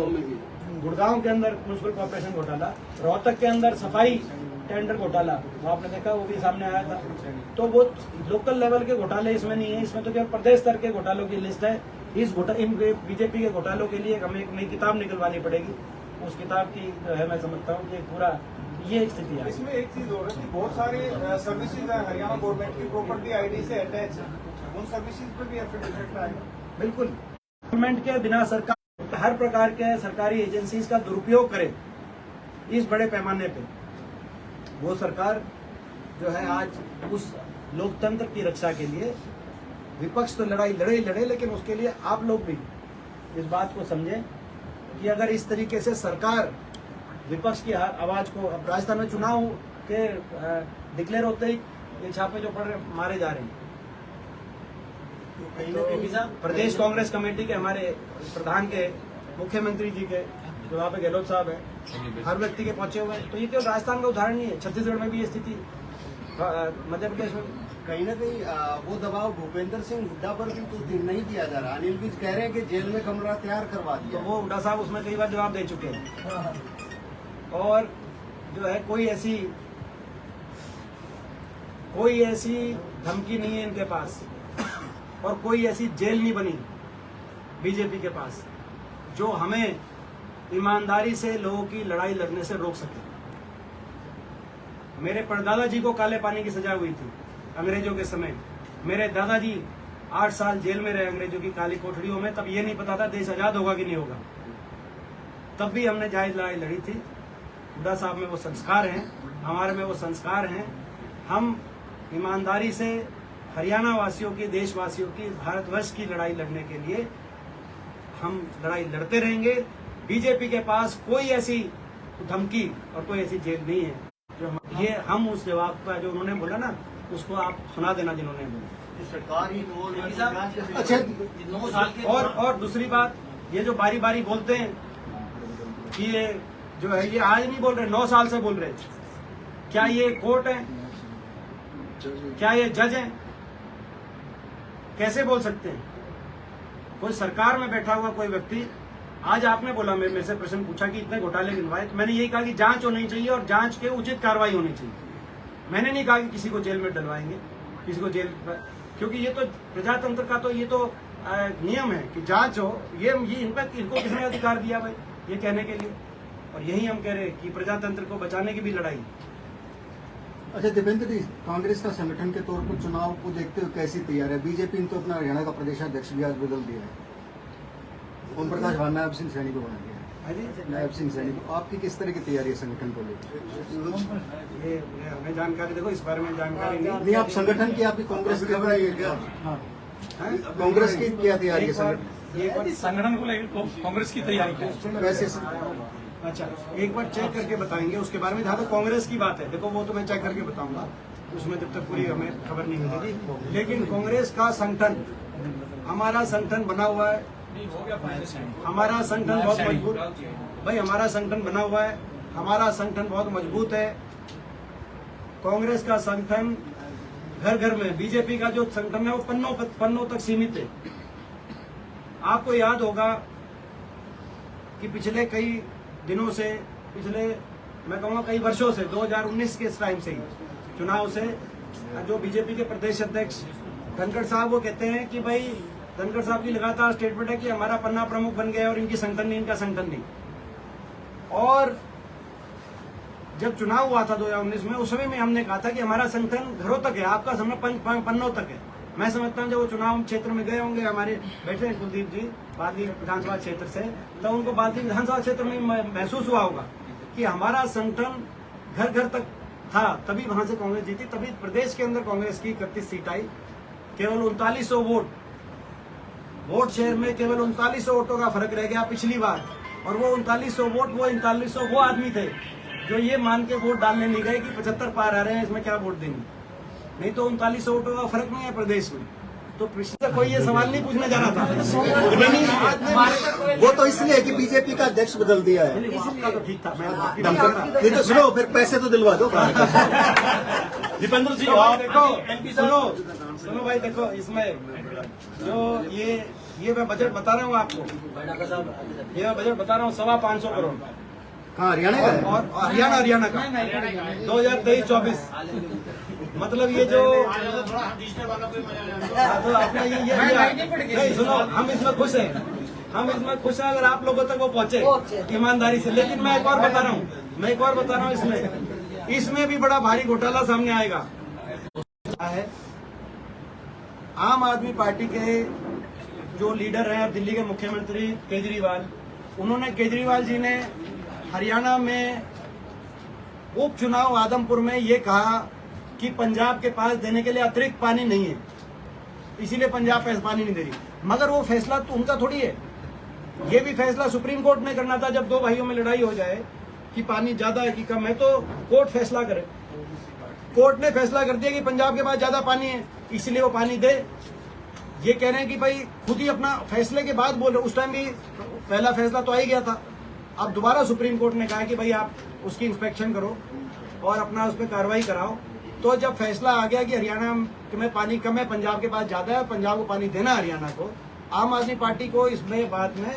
गुड़गांव के अंदर म्यूनसिपल कॉरपोरेशन घोटाला, रोहतक के अंदर सफाई टेंडर घोटाला, वो आपने देखा, वो भी सामने आया था। तो वो लोकल लेवल के घोटाले इसमें नहीं है, इसमें तो क्या प्रदेश स्तर के घोटालों की लिस्ट है। इन बीजेपी के घोटालों के लिए हमें एक नई किताब निकलवानी पड़ेगी। उस किताब की जो है मैं समझता हूँ कि पूरा ये एक स्थिति है। इसमें एक चीज और है कि बहुत सारे सर्विसेज है हरियाणा गवर्नमेंट की प्रॉपर्टी आईडी से अटैच है, उन सर्विसेज पे भी इफेक्ट आएगा। बिल्कुल, गवर्नमेंट के बिना सरकार हर प्रकार के सरकारी एजेंसीज का दुरुपयोग करे इस बड़े पैमाने पे, वो सरकार जो है आज उस लोकतंत्र की रक्षा के लिए, विपक्ष तो लड़ाई लड़े, लेकिन उसके लिए आप लोग भी इस बात को समझें कि अगर इस तरीके से सरकार विपक्ष की आवाज को, अब राजस्थान में चुनाव के डिक्लेयर होते ही ये छापे जो पड़ रहे मारे जा रहे हैं। तो प्रदेश कांग्रेस कमेटी के हमारे प्रधान के, मुख्यमंत्री जी के, जो वहाँ पे गहलोत साहब है, हर व्यक्ति के पहुंचे हुए हैं। तो ये केवल राजस्थान का उदाहरण नहीं है, छत्तीसगढ़ में भी ये स्थिति, मध्य प्रदेश में कहीं ना कहीं वो दबाव भूपेंद्र सिंह हुड्डा पर भी तो नहीं दिया जा रहा। अनिल विज कह रहे हैं कि जेल में कमरा तैयार करवा दिया। तो वो हुड्डा साहब उसमें कई बार जवाब दे चुके हैं। और जो है कोई ऐसी धमकी नहीं है इनके पास, और कोई ऐसी जेल नहीं बनी बीजेपी के पास जो हमें ईमानदारी से लोगों की लड़ाई लड़ने से रोक सके। मेरे परदादा जी को काले पानी की सजा हुई थी अंग्रेजों के समय। मेरे दादाजी 8 साल जेल में रहे अंग्रेजों की काली कोठरियों में। तब ये नहीं पता था देश आजाद होगा कि नहीं होगा, तब भी हमने जायज लड़ाई लड़ी थी। हुड्डा साहब में वो संस्कार हैं, हमारे में वो संस्कार हैं। हम ईमानदारी से हरियाणा वासियों की, देशवासियों की, भारतवर्ष की लड़ाई लड़ने के लिए हम लड़ाई लड़ते रहेंगे। बीजेपी के पास कोई ऐसी धमकी और कोई ऐसी जेल नहीं है जो ये हम उस जवाब का जो उन्होंने बोला ना, उसको आप सुना देना जिन्होंने बोला। सरकार ही अच्छा, 9 साल के और दूसरी बात, ये जो बारी बारी बोलते हैं कि ये जो है, ये आज नहीं बोल रहे, 9 साल से बोल रहे। क्या ये कोर्ट है? क्या ये जज है? कैसे बोल सकते हैं? कोई सरकार में बैठा हुआ कोई व्यक्ति, आज आपने बोला, मेरे से प्रश्न पूछा कि इतने घोटाले गिनवाए, तो मैंने यही कहा कि जांच होनी चाहिए और जांच के उचित कार्रवाई होनी चाहिए। मैंने नहीं कहा कि किसी को जेल में डलवाएंगे, किसी को जेल, क्योंकि ये तो प्रजातंत्र का तो ये तो नियम है कि जांच हो। ये इनको किसने अधिकार दिया भाई ये कहने के लिए? और यही हम कह रहे हैं कि प्रजातंत्र को बचाने की भी लड़ाई। अच्छा दीपेंद्र जी, कांग्रेस का संगठन के तौर पर चुनाव को देखते हुए कैसी तैयार है? बीजेपी ने तो अपना हरियाणा का प्रदेशाध्यक्ष भी आज बदल दिया है, ओम प्रकाश नायब सिंह सैनी को बना दिया है, नायब सिंह सैनी को। आपकी किस तरह की तैयारी है संगठन को लेकर? ये हमें जानकारी, देखो इस बारे में जानकारी नहीं, आप संगठन की, आपकी कांग्रेस की हाँ, कांग्रेस की क्या तैयारी है? संगठन को लेकर कांग्रेस की तैयारी क्या वैसे अच्छा, एक बार चेक करके बताएंगे उसके बारे में। जहाँ तक कांग्रेस की बात है, देखो वो तो मैं चेक करके बताऊंगा, उसमें जब तक पूरी हमें खबर नहीं मिलेगी। लेकिन कांग्रेस का संगठन, हमारा संगठन बना हुआ है, हमारा संगठन बहुत मजबूत भाई, हमारा संगठन बना हुआ है, हमारा संगठन बहुत मजबूत है। कांग्रेस का संगठन घर घर में, बीजेपी का जो संगठन है वो पन्नों तक सीमित है। आपको याद होगा कि पिछले कई दिनों से, पिछले मैं कहूँगा कई वर्षों से, 2019 के इस टाइम से ही चुनाव से, जो बीजेपी के प्रदेश अध्यक्ष धनखड़ साहब वो कहते हैं कि भाई, धनखड़ साहब की लगातार स्टेटमेंट है कि हमारा पन्ना प्रमुख बन गया और इनकी संगठन नहीं, इनका संगठन नहीं। और जब चुनाव हुआ था 2019 में, उस समय में हमने कहा था कि हमारा संगठन घरों तक है, आपका संगठन पन्नों तक है। मैं समझता हूँ जब वो चुनाव क्षेत्र में गए होंगे, हमारे बैठे हैं कुलदीप जी बादली विधानसभा क्षेत्र से, तो उनको बादली विधानसभा क्षेत्र में महसूस हुआ होगा कि हमारा संगठन घर घर तक था, तभी वहां से कांग्रेस जीती। तभी प्रदेश के अंदर कांग्रेस की 31 सीट आई, केवल 3900 वोट शेयर में केवल 3900 वोटों का फर्क रह गया पिछली बार। और वो 3900 वोट, वो 3900 वो आदमी थे जो ये मान के वोट डालने नहीं गए कि 75 पार आ रहे हैं, इसमें क्या वोट देंगे। नहीं तो 3900 वोटों का फर्क नहीं है प्रदेश में। तो पिछले कोई ये सवाल नहीं पूछने जा रहा था। वो तो इसलिए कि बीजेपी का अध्यक्ष बदल दिया है। आपका तो ठीक था, मैं आपकी नहीं तो सुनो, फिर पैसे तो दिलवा दो। दीपेंद्र जी आप देखो, सुनो भाई, देखो इसमें जो ये मैं बजट बता रहा हूँ आपको, ये मैं बजट बता रहा हूँ 525 करोड़ कहाँ हरियाणा का है? और हरियाणा का 2023-24, मतलब ये जो तो आपने ये नहीं सुनो, हम इसमें खुश हैं, अगर आप लोगों तक वो पहुंचे ईमानदारी से। लेकिन मैं एक और बता रहा हूँ, इसमें भी बड़ा भारी घोटाला सामने आएगा है। आम आदमी पार्टी के जो लीडर हैं अब दिल्ली के मुख्यमंत्री केजरीवाल, केजरीवाल जी ने हरियाणा में उपचुनाव आदमपुर में ये कहा कि पंजाब के पास देने के लिए अतिरिक्त पानी नहीं है, इसीलिए पंजाब पानी नहीं दे रही। मगर वो फैसला तो उनका थोड़ी है, ये भी फैसला सुप्रीम कोर्ट ने करना था। जब दो भाइयों में लड़ाई हो जाए कि पानी ज्यादा है कि कम है, तो कोर्ट फैसला करे। कोर्ट ने फैसला कर दिया कि पंजाब के पास ज्यादा पानी है, इसलिए वो पानी दे। ये कह रहे हैं कि भाई खुद ही अपना फैसले के बाद बोल रहे। उस टाइम भी पहला फैसला तो आ ही गया था, अब दोबारा सुप्रीम कोर्ट ने कहा कि भाई आप उसकी इंस्पेक्शन करो और अपना उस पर कार्रवाई कराओ। तो जब फैसला आ गया कि हरियाणा में पानी कम है, पंजाब के पास ज्यादा है, पंजाब को पानी देना हरियाणा को, आम आदमी पार्टी को इसमें बात में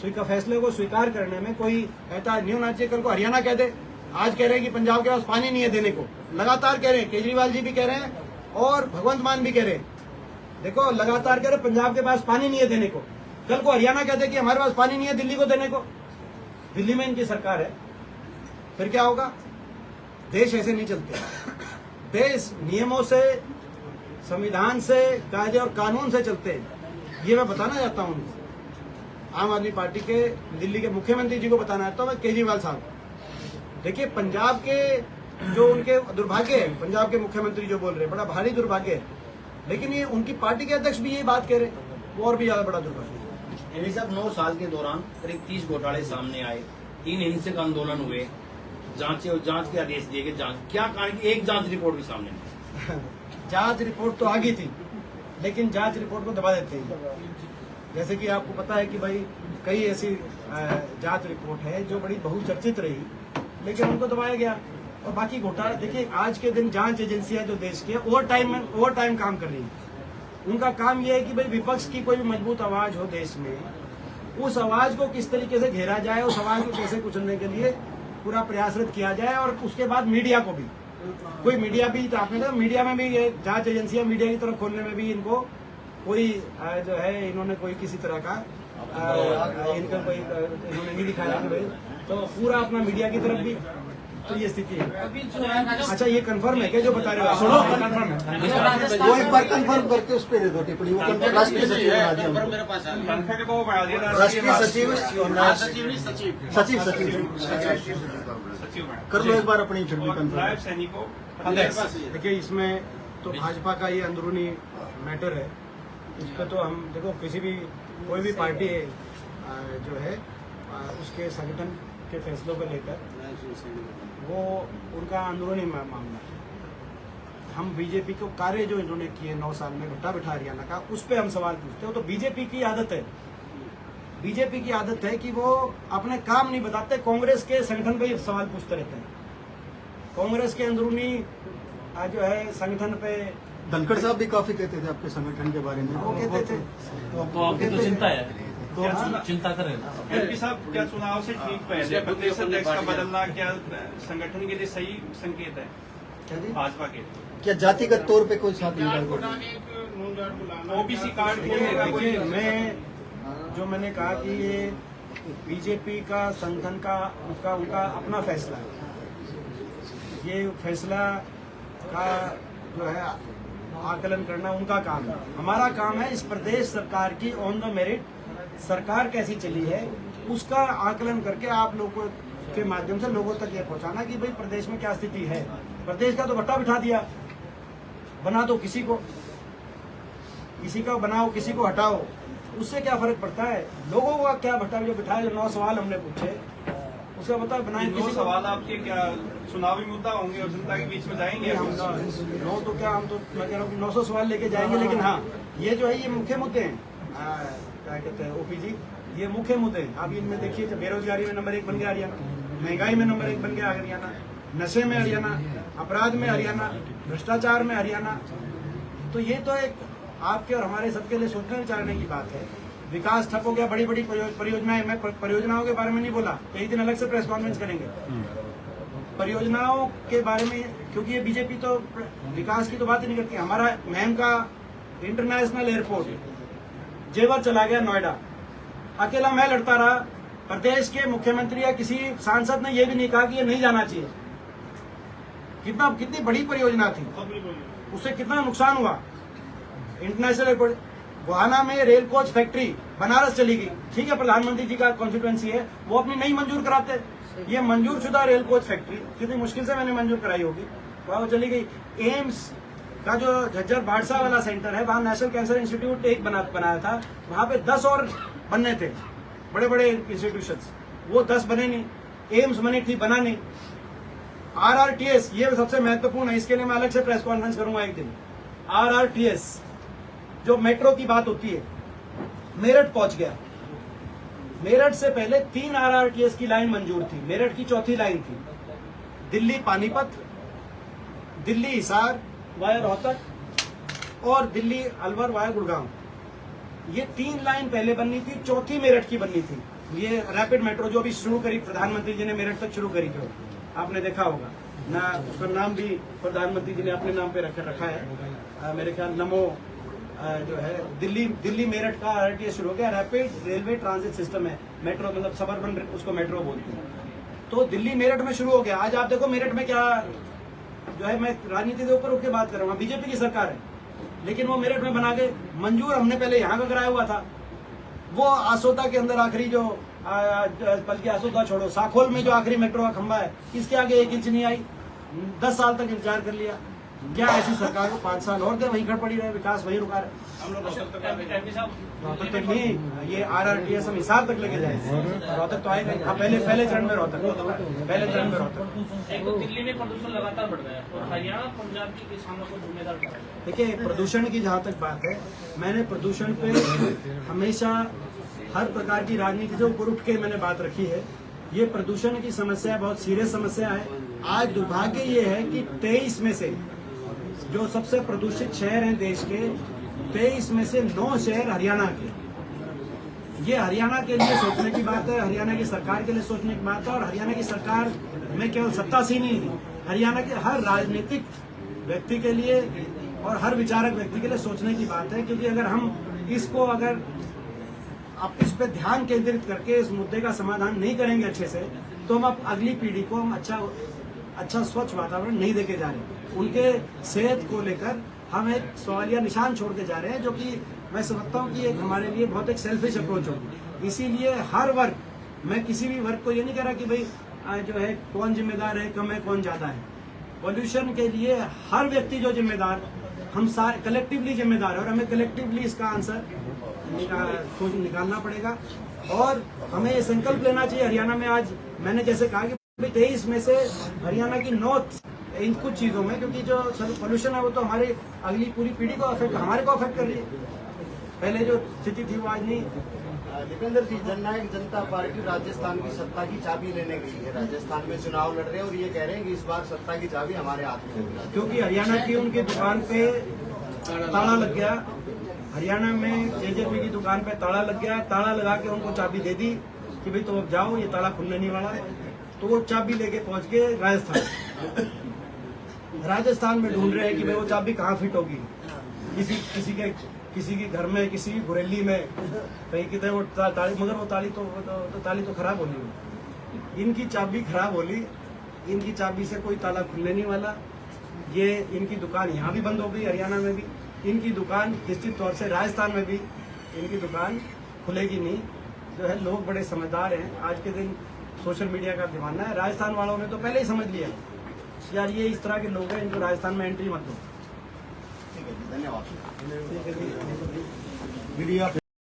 फैसले को स्वीकार करने में कोई ऐसा नहीं होना चाहिए। कल को हरियाणा कह दे, आज कह रहे हैं कि पंजाब के पास पानी नहीं है देने को, लगातार कह रहे हैं, केजरीवाल जी भी कह रहे हैं और भगवंत मान भी कह रहे हैं। देखो लगातार कह रहे पंजाब के पास पानी नहीं है देने को, कल को हरियाणा कहते कि हमारे पास पानी नहीं है दिल्ली को देने को, दिल्ली में इनकी सरकार है, फिर क्या होगा? देश ऐसे नहीं चलते। देश नियमों से, संविधान से, कायदे और कानून से चलते हैं। ये मैं बताना चाहता हूँ आम आदमी पार्टी के दिल्ली के मुख्यमंत्री जी को बताना चाहता हूँ मैं, केजरीवाल साहब। देखिए पंजाब के जो उनके दुर्भाग्य है, पंजाब के मुख्यमंत्री जो बोल रहे हैं बड़ा भारी दुर्भाग्य है, लेकिन ये उनकी पार्टी के अध्यक्ष भी यही बात कह रहे हैं, वो और भी ज्यादा बड़ा दुर्भाग्य है। यानी साहब 9 साल के दौरान करीब 30 घोटाले सामने आए, 3 हिंसक आंदोलन हुए, जांच के आदेश दिए गए, जांच क्या कारण की एक जांच रिपोर्ट भी सामने नहीं? जांच रिपोर्ट तो आ गई थी, लेकिन जांच रिपोर्ट को दबा देते हैं। जैसे कि आपको पता है कि भाई कई ऐसी जांच रिपोर्ट है जो बड़ी बहुचर्चित रही, लेकिन उनको दबाया गया। और बाकी घोटाला देखिए, आज के दिन जांच एजेंसियां जो देश की ओवर टाइम काम कर रही है। उनका काम यह है कि भाई विपक्ष की कोई भी मजबूत आवाज हो देश में, उस आवाज को किस तरीके से घेरा जाए, उस आवाज को कैसे कुचलने के लिए पूरा प्रयासरत किया जाए। और उसके बाद मीडिया को भी, कोई मीडिया भी, तो आपने कहा मीडिया में भी ये जांच एजेंसियां मीडिया की तरफ खोलने में भी इनको कोई जो है, इन्होंने कोई किसी तरह का इनका कोई इन्होंने नहीं दिखाया कि भाई, तो पूरा अपना मीडिया की तरफ भी, तो ये स्थिति है। अच्छा ये कंफर्म है क्या जो बता रहे हो? सुनो, कंफर्म है। वो एक बार कंफर्म करके उस पे दे दो टिप्पणी। वो राष्ट्रीय सचिव बना दिया, राष्ट्रीय सचिव कर लो एक बार अपनी फिर भी कंफर्म। देखिए इसमें तो भाजपा का ये अंदरूनी मैटर है, इस पर तो हम देखो किसी भी कोई भी पार्टी जो है उसके संगठन के फैसलों को लेकर वो उनका अंदरूनी मामला है। हम बीजेपी को कार्य जो इन्होंने किए 9 साल में घटा बिठा हरियाणा का, उस पर हम सवाल पूछते हो। तो बीजेपी की आदत है, बीजेपी की आदत है कि वो अपने काम नहीं बताते, कांग्रेस के संगठन पे सवाल पूछते रहते हैं। कांग्रेस के अंदरूनी जो है संगठन पे धनखड़ साहब भी काफी कहते थे आपके संगठन के बारे में, वो कहते थे। तो आपकी तो चिंता है, तो चिंता करें। एमपी साहब, क्या चुनाव से ठीक पहले प्रदेश अध्यक्ष का बदलना क्या संगठन के लिए सही संकेत है क्या जी? भाजपा के? क्या जातिगत तौर पे कोई साथ नहीं डाल? ओबीसी कार्ड खोलने का कोई? देखिए मैं जो मैंने कहा कि ये बीजेपी का संगठन का उनका अपना फैसला है। ये फैसला का जो है आकलन करना उनका काम है। हमारा काम है इस प्रदेश सरकार की ऑन द मेरिट सरकार कैसी चली है उसका आकलन करके आप लोगों के माध्यम से लोगों तक ये पहुंचाना कि भाई प्रदेश में क्या स्थिति है। प्रदेश का तो भट्टा बिठा दिया, बना दो किसी को बनाओ, किसी को हटाओ, उससे क्या फर्क पड़ता है? लोगों का क्या भट्टा जो बिठाया, जो 9 सवाल हमने पूछे उसका बता बनाए। 9 सवाल आपके क्या चुनावी मुद्दा होंगे और जनता के बीच में जाएंगे हम नौ तो क्या, हम तो मैं कह रहा हूँ 900 सवाल लेके जाएंगे, लेकिन हाँ ये जो है ये मुख्य मुद्दे हैं। क्या कहते हैं ओपी जी, ये मुख्य मुद्दे हैं। आप इनमें देखिए, बेरोजगारी में नंबर 1 बन गया हरियाणा, महंगाई में नंबर 1 बन गया हरियाणा, नशे में हरियाणा, अपराध में हरियाणा, भ्रष्टाचार में हरियाणा। तो ये तो एक आपके और हमारे सबके लिए सोचने विचारने की बात है। विकास ठप हो गया, बड़ी बड़ी परियोजनाएं, मैं परियोजनाओं के बारे में नहीं बोला, कई दिन अलग से प्रेस कॉन्फ्रेंस करेंगे परियोजनाओं के बारे में, क्योंकि ये बीजेपी तो विकास की तो बात ही नहीं करती। हमारा मैम का इंटरनेशनल एयरपोर्ट जेवर चला गया नोएडा, अकेला मैं लड़ता रहा, प्रदेश के मुख्यमंत्री या किसी सांसद ने यह भी नहीं कहा कि ये नहीं जाना चाहिए। कितनी बड़ी परियोजना थी, उससे कितना नुकसान हुआ। इंटरनेशनल एयरपोर्ट, गोहाना में रेल कोच फैक्ट्री बनारस चली गई, ठीक है प्रधानमंत्री जी का कॉन्स्टिट्यूएंसी है, वो अपनी नहीं मंजूर कराते। ये मंजूर शुदा रेल कोच फैक्ट्री कितनी मुश्किल से मैंने मंजूर कराई होगी, वहाँ वो चली गई। एम्स का जो झज्जर बाड़सा वाला सेंटर है, वहाँ नेशनल कैंसर इंस्टीट्यूट एक बनाया था, वहाँ पे 10 और बनने थे बड़े बड़े इंस्टीट्यूशन, वो 10 बने नहीं। एम्स बनी थी, बना नहीं। RRTS ये सबसे महत्वपूर्ण है, इसके लिए मैं अलग से प्रेस कॉन्फ्रेंस करूंगा एक दिन। RRTS जो मेट्रो की बात होती है, मेरठ पहुंच गया। मेरठ से पहले 3 RRTS की लाइन मंजूर थी, मेरठ की चौथी लाइन थी। दिल्ली पानीपत, दिल्ली हिसार वाया रोहतक और दिल्ली अलवर वाया गुड़गांव, ये 3 लाइन पहले बननी थी, चौथी मेरठ की बननी थी। ये रैपिड मेट्रो जो अभी शुरू करी प्रधानमंत्री जी ने, मेरठ तक शुरू करी, जो आपने देखा होगा ना, उसका नाम भी प्रधानमंत्री जी ने अपने नाम पे रखा है, मेरे ख्याल नमो जो है। दिल्ली मेरठ का RRTS शुरू हो गया, रैपिड रेलवे ट्रांजिट सिस्टम है, मेट्रो मतलब सबअर्बन, उसको मेट्रो बोलते हैं। तो दिल्ली मेरठ में शुरू हो गया। आज आप देखो मेरठ में क्या जो है, मैं राजनीति के ऊपर उठ के बात कर रहा हूँ, बीजेपी की सरकार है, लेकिन वो मेरठ में बना के मंजूर हमने पहले यहाँ का कराया हुआ था। वो आसोदा के अंदर आखिरी जो बल्कि आसोदा छोड़ो, साखोल में जो आखिरी मेट्रो का खंभा है, इसके आगे 1 इंच नहीं आई। 10 साल तक इंतजार कर लिया। क्या ऐसी सरकार को 5 साल और दे, वहीं खड़ पड़ी रहे, विकास वहीं रुका रहे। हम लोग रोहतक तक नहीं, ये RRTS हम हिसार तक लेके जाएंगे, रोहतक तो आएगा। हाँ, पहले चरण में रोहतक, पहले चरण में रोहतक। एक तो दिल्ली में प्रदूषण लगातार बढ़ रहा है और हरियाणा पंजाब के किसानों को जिम्मेदार ठहराया है। देखिए, प्रदूषण की जहाँ तक बात है, मैंने प्रदूषण पे हमेशा हर प्रकार की राजनीति से ऊपर उठ के मैंने बात रखी है। ये प्रदूषण की समस्या बहुत सीरियस समस्या है। आज दुर्भाग्य ये है कि 23 में से जो सबसे प्रदूषित शहर हैं देश के, 23 में से 9 शहर हरियाणा के। ये हरियाणा के लिए सोचने की बात है, हरियाणा की सरकार के लिए सोचने की बात है। और हरियाणा की सरकार में केवल सत्तासीन ही नहीं, हरियाणा के हर राजनीतिक व्यक्ति के लिए और हर विचारक व्यक्ति के लिए सोचने की बात है। क्योंकि अगर हम इसको अब इस पे ध्यान केंद्रित करके इस मुद्दे का समाधान नहीं करेंगे अच्छे से, तो हम अब अगली पीढ़ी को हम अच्छा स्वच्छ वातावरण नहीं देके जा रहे। उनके सेहत को लेकर हम एक सवालिया निशान छोड़ के जा रहे हैं, जो कि मैं समझता हूँ कि एक हमारे लिए बहुत एक सेल्फिश अप्रोच होगी। इसीलिए हर वर्ग, मैं किसी भी वर्ग को ये नहीं कह रहा कि भाई जो है कौन जिम्मेदार है, कम है, कौन ज्यादा है। पॉल्यूशन के लिए हर व्यक्ति जो जिम्मेदार, हम सारे कलेक्टिवली जिम्मेदार है और हमें कलेक्टिवली इसका आंसर निकालना पड़ेगा। और हमें ये संकल्प लेना चाहिए। हरियाणा में आज मैंने जैसे कहा कि 23 में से हरियाणा की 9 इन कुछ चीजों में, क्योंकि जो पोल्यूशन है वो तो हमारी अगली पूरी पीढ़ी को अफेक्ट, हमारे को अफेक्ट कर रही है। पहले जो स्थिति थी वो आज नहीं। दीपेंद्र जी, जननायक जनता पार्टी राजस्थान की सत्ता की चाबी लेने गई है, राजस्थान में चुनाव लड़ रहे हैं और ये कह रहे हैं कि इस बार सत्ता की चाबी हमारे हाथ में है, क्योंकि हरियाणा की उनकी दुकान पे ताला लग गया। हरियाणा में जेजेपी की दुकान पे ताला लग गया, ताला लगा के उनको चाबी दे दी कि भाई तो अब जाओ, ये ताला खुलने नहीं वाला है। तो वो चाबी लेके पहुंच गए राजस्थान में ढूंढ रहे हैं कि भाई वो चाबी कहाँ फिट होगी, किसी के घर में, किसी की गुरेली में, कहीं कितने वो ताली, मगर वो ताली तो खराब होली। इनकी चाबी खराब होली, इनकी चाबी से कोई ताला खुलने नहीं वाला। ये इनकी दुकान यहाँ भी बंद हो गई, हरियाणा में भी इनकी दुकान, निश्चित तौर से राजस्थान में भी इनकी दुकान खुलेगी नहीं। जो है लोग बड़े समझदार हैं, आज के दिन सोशल मीडिया का दीवाना है। राजस्थान वालों ने तो पहले ही समझ लिया यार ये इस तरह के लोग हैं, इनको राजस्थान में एंट्री मत दो। ठीक है जी, धन्यवाद। मीडिया